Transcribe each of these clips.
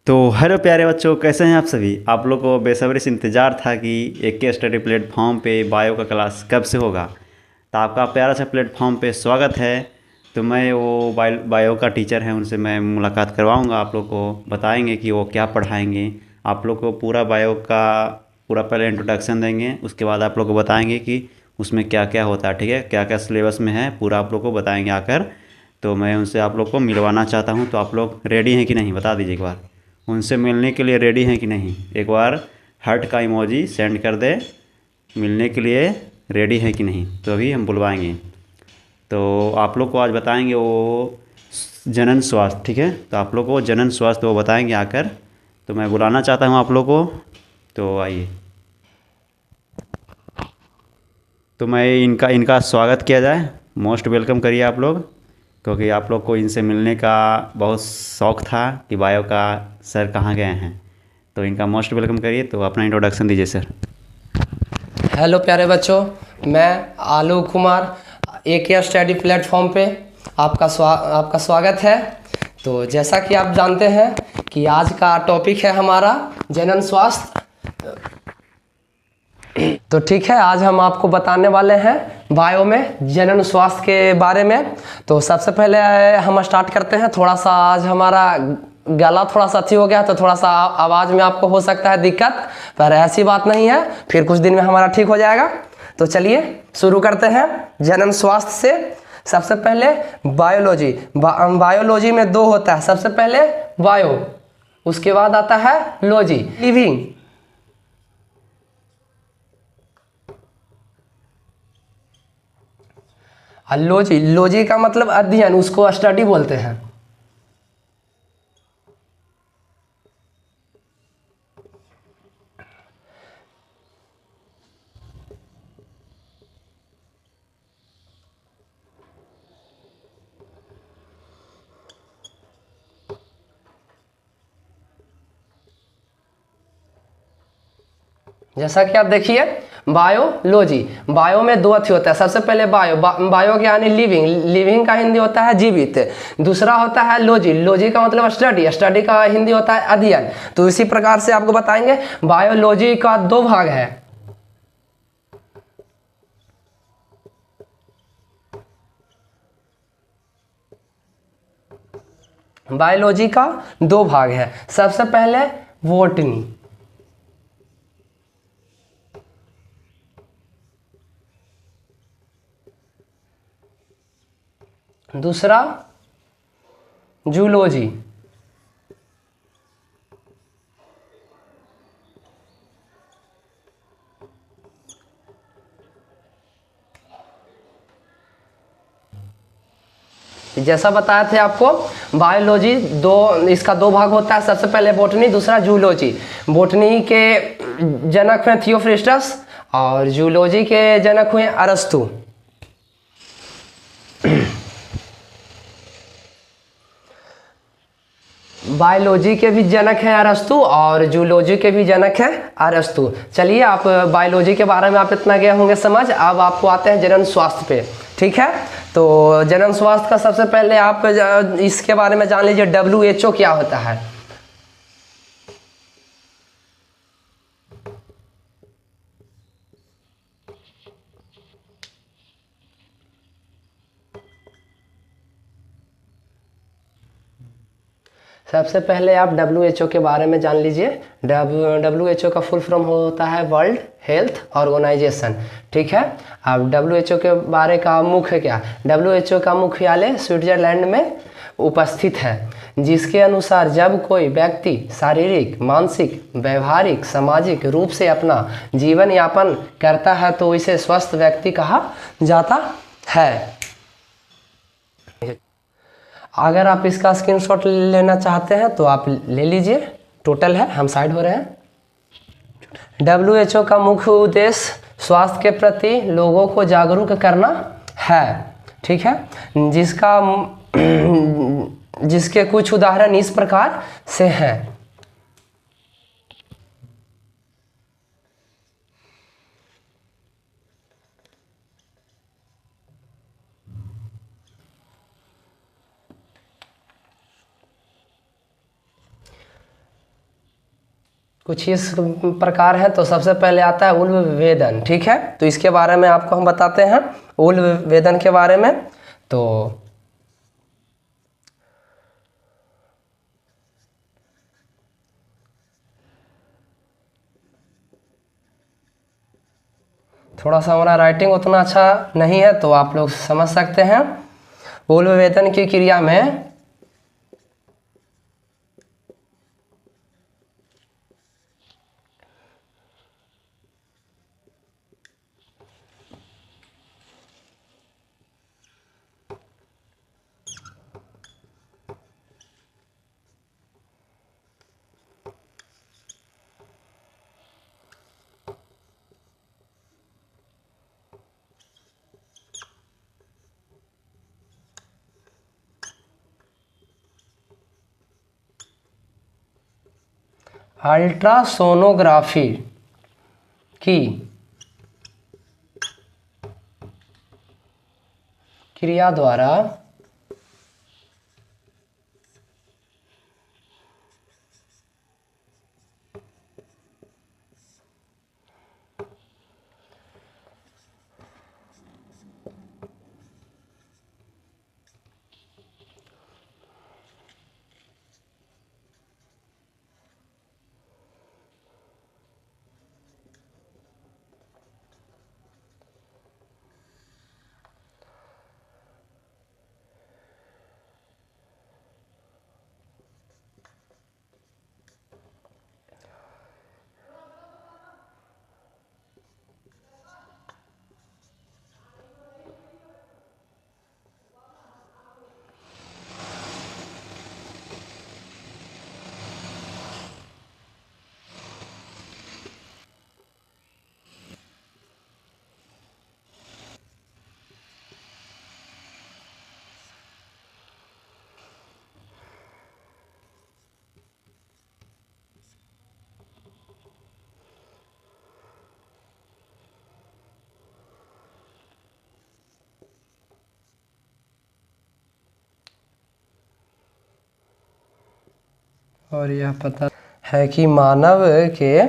तो हेलो प्यारे बच्चों, कैसे हैं आप सभी। आप लोग को बेसब्री से इंतज़ार था कि एक के स्टडी प्लेटफॉर्म पे बायो का क्लास कब से होगा। तो आपका प्यारा सा प्लेटफॉर्म पे स्वागत है। तो मैं वो बायो का टीचर हैं, उनसे मैं मुलाकात करवाऊंगा। आप लोग को बताएंगे कि वो क्या पढ़ाएंगे। आप लोग को पूरा बायो का पूरा पहले इंट्रोडक्शन देंगे, उसके बाद आप लोग को बताएंगे कि उसमें क्या क्या होता है, ठीक है, क्या क्या सिलेबस में है, पूरा आप लोग को बताएंगे आकर। तो मैं उनसे आप लोग को मिलवाना चाहता हूँ। तो आप लोग रेडी हैं कि नहीं, बता दीजिए एक बार। उनसे मिलने के लिए रेडी हैं कि नहीं, एक बार हार्ट का इमोजी सेंड कर दे। मिलने के लिए रेडी है कि नहीं, तो अभी हम बुलवाएंगे। तो आप लोग को आज बताएंगे वो जनन स्वास्थ्य, ठीक है। तो आप लोग को जनन स्वास्थ्य वो बताएंगे आकर। तो मैं बुलाना चाहता हूँ आप लोग को। तो आइए, तो मैं इनका इनका स्वागत किया जाए। मोस्ट वेलकम करिए आप लोग, क्योंकि आप लोग को इनसे मिलने का बहुत शौक़ था कि बायो का सर कहाँ गए हैं। तो इनका मोस्ट वेलकम करिए। तो अपना इंट्रोडक्शन दीजिए सर। हेलो प्यारे बच्चों, मैं आलोक कुमार एक स्टडी प्लेटफॉर्म पे आपका स्वागत है। तो जैसा कि आप जानते हैं कि आज का टॉपिक है हमारा जनन स्वास्थ्य। तो ठीक है, आज हम आपको बताने वाले हैं बायो में जनन स्वास्थ्य के बारे में। तो सबसे पहले हम स्टार्ट करते हैं। थोड़ा सा आज हमारा गला थोड़ा सा अच्छी हो गया, तो थोड़ा सा आवाज़ में आपको हो सकता है दिक्कत, पर ऐसी बात नहीं है, फिर कुछ दिन में हमारा ठीक हो जाएगा। तो चलिए शुरू करते हैं जनन स्वास्थ्य से। सबसे पहले बायोलॉजी। बायोलॉजी में दो होता है, सबसे पहले बायो, उसके बाद आता है लॉजी, लिविंग। लॉजी, लॉजी का मतलब अध्ययन, उसको स्टडी बोलते हैं। जैसा कि आप देखिए बायोलॉजी, बायो में दो अच्छी होता है। सबसे पहले बायो के यानी लिविंग, लिविंग का हिंदी होता है जीवित। दूसरा होता है लॉजी, लॉजी का मतलब स्टडी, स्टडी का हिंदी होता है अध्ययन। तो इसी प्रकार से आपको बताएंगे बायोलॉजी का दो भाग है। बायोलॉजी का दो भाग है। सबसे पहले बॉटनी, दूसरा जूलॉजी। जैसा बताया थे आपको, बायोलॉजी दो, इसका दो भाग होता है। सबसे पहले बॉटनी, दूसरा जूलॉजी। बॉटनी के जनक हैं थियोफ्रिस्टस और जूलॉजी के जनक हुए अरस्तु। बायोलॉजी के भी जनक हैं अरस्तु और जूलॉजी के भी जनक हैं अरस्तु। चलिए, आप बायोलॉजी के बारे में आप इतना गए होंगे समझ। अब आपको आते हैं जनन स्वास्थ्य पे, ठीक है। तो जनन स्वास्थ्य का सबसे पहले आप इसके बारे में जान लीजिए, WHO क्या होता है। सबसे पहले आप WHO के बारे में जान लीजिए। WHO का फुल फॉर्म होता है वर्ल्ड हेल्थ ऑर्गेनाइजेशन, ठीक है। अब WHO के बारे का मुख्य क्या, WHO का मुख्यालय स्विट्जरलैंड में उपस्थित है, जिसके अनुसार जब कोई व्यक्ति शारीरिक, मानसिक, व्यवहारिक, सामाजिक रूप से अपना जीवन यापन करता है तो इसे स्वस्थ व्यक्ति कहा जाता है। अगर आप इसका स्क्रीनशॉट लेना चाहते हैं तो आप ले लीजिए, टोटल है, हम साइड हो रहे हैं। WHO का मुख्य उद्देश्य स्वास्थ्य के प्रति लोगों को जागरूक करना है, ठीक है। जिसके कुछ उदाहरण इस प्रकार से हैं। कुछ इस प्रकार है। तो सबसे पहले आता है उल्व वेदन, ठीक है। तो इसके बारे में आपको हम बताते हैं, उल्व वेदन के बारे में। तो थोड़ा सा हमारा राइटिंग उतना अच्छा नहीं है, तो आप लोग समझ सकते हैं। उल्व वेदन की क्रिया में अल्ट्रासोनोग्राफी की क्रिया द्वारा और यह पता है कि मानव के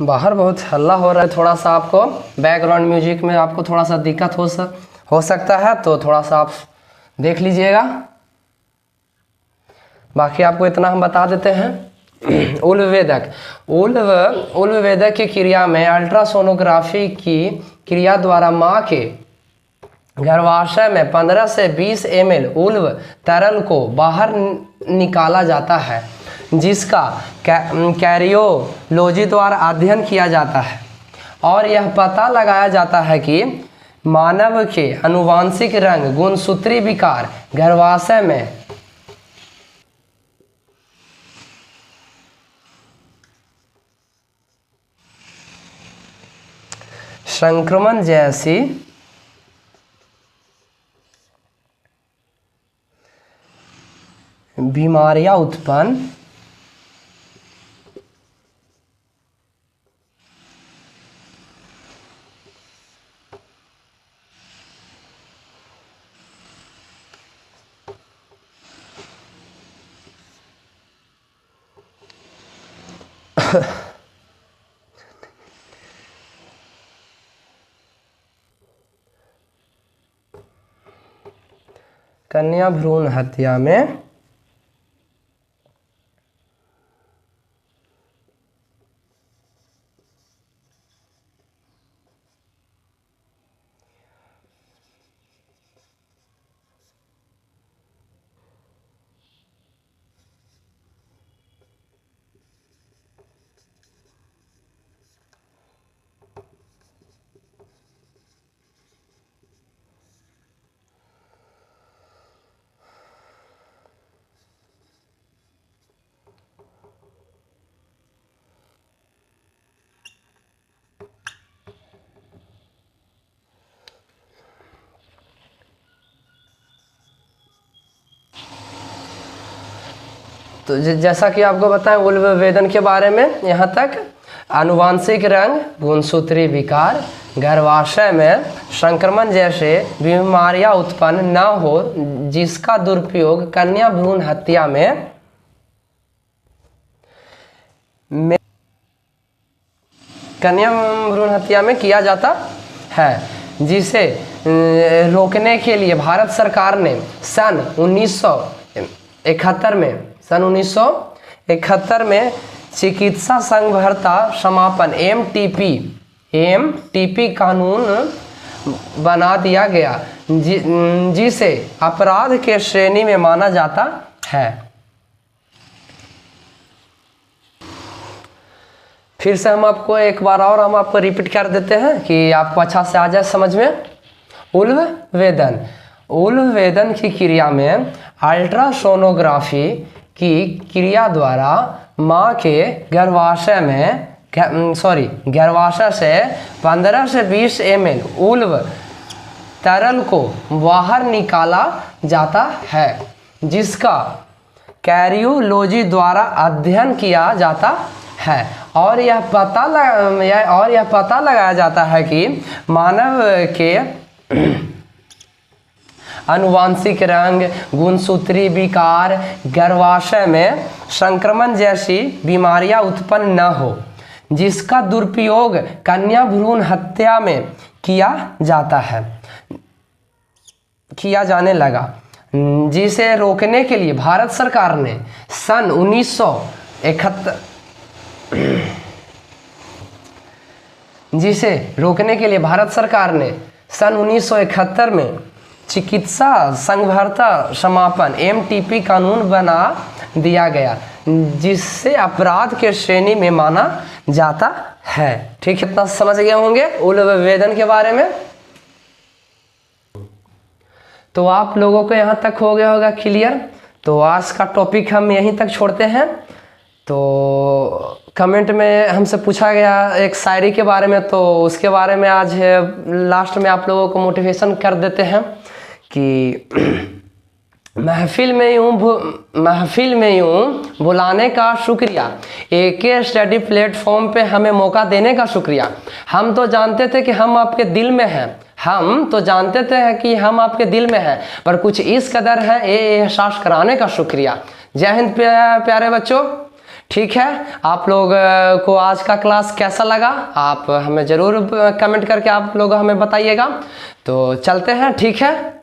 बाहर बहुत हल्ला हो रहा है, थोड़ा सा आपको बैकग्राउंड म्यूजिक में आपको थोड़ा सा दिक्कत हो सकता है, तो थोड़ा सा आप देख लीजिएगा। बाकी आपको इतना हम बता देते हैं। उल्व वेदक की क्रिया में अल्ट्रासोनोग्राफी की क्रिया द्वारा माँ के गर्भाशय में 15 से 20 ml उल्व तरल को बाहर निकाला जाता है, जिसका कैरियोलॉजी द्वारा अध्ययन किया जाता है और यह पता लगाया जाता है कि मानव के आनुवांशिक रंग गुणसूत्री विकार गर्भाशय में संक्रमण जैसी बीमारियां उत्पन्न कन्या भ्रूण हत्या में तो जैसा कि आपको बताएं उल्व वेदन के बारे में यहाँ तक, आनुवांशिक रंग, गुणसूत्री विकार, गर्भाशय में संक्रमण जैसे बीमारियां उत्पन्न न हो जिसका दुरुपयोग कन्या भ्रूण हत्या में किया जाता है, जिसे रोकने के लिए भारत सरकार ने सन 1971 में चिकित्सा संघर्ता समापन एमटीपी कानून बना दिया गया, जिसे अपराध के श्रेणी में माना जाता है। फिर से हम आपको एक बार और हम आपको रिपीट कर देते हैं कि आपको अच्छा से आ जाए समझ में। उल्व वेदन की क्रिया में अल्ट्रासोनोग्राफी की क्रिया द्वारा माँ के गर्भाशय से 15 से 20 ml उल्व तरल को बाहर निकाला जाता है, जिसका कैरियोलॉजी द्वारा अध्ययन किया जाता है और यह पता लगाया जाता है कि मानव के आनुवांशिक रंग, गुणसूत्री विकार, गर्भाशय में संक्रमण जैसी बीमारियां उत्पन्न न हो जिसका दुरुपयोग कन्या भ्रूण हत्या में किया जाने लगा, जिसे रोकने के लिए भारत सरकार ने सन 1971 में चिकित्सा संघर्ता समापन एमटीपी कानून बना दिया गया, जिससे अपराध के श्रेणी में माना जाता है। ठीक है, इतना समझ गए होंगे उल्व वेदन के बारे में। तो आप लोगों को यहाँ तक हो गया होगा क्लियर। तो आज का टॉपिक हम यहीं तक छोड़ते हैं। तो कमेंट में हमसे पूछा गया एक शायरी के बारे में, तो उसके बारे में आज लास्ट में आप लोगों को मोटिवेशन कर देते हैं कि महफिल में यूं बुलाने का शुक्रिया, एक स्टडी प्लेटफॉर्म पे हमें मौका देने का शुक्रिया। हम तो जानते थे कि हम आपके दिल में हैं, पर कुछ इस कदर है ये एहसास कराने का शुक्रिया। जय हिंद प्यारे बच्चों। ठीक है, आप लोग को आज का क्लास कैसा लगा आप हमें ज़रूर कमेंट करके आप लोग हमें बताइएगा। तो चलते हैं, ठीक है।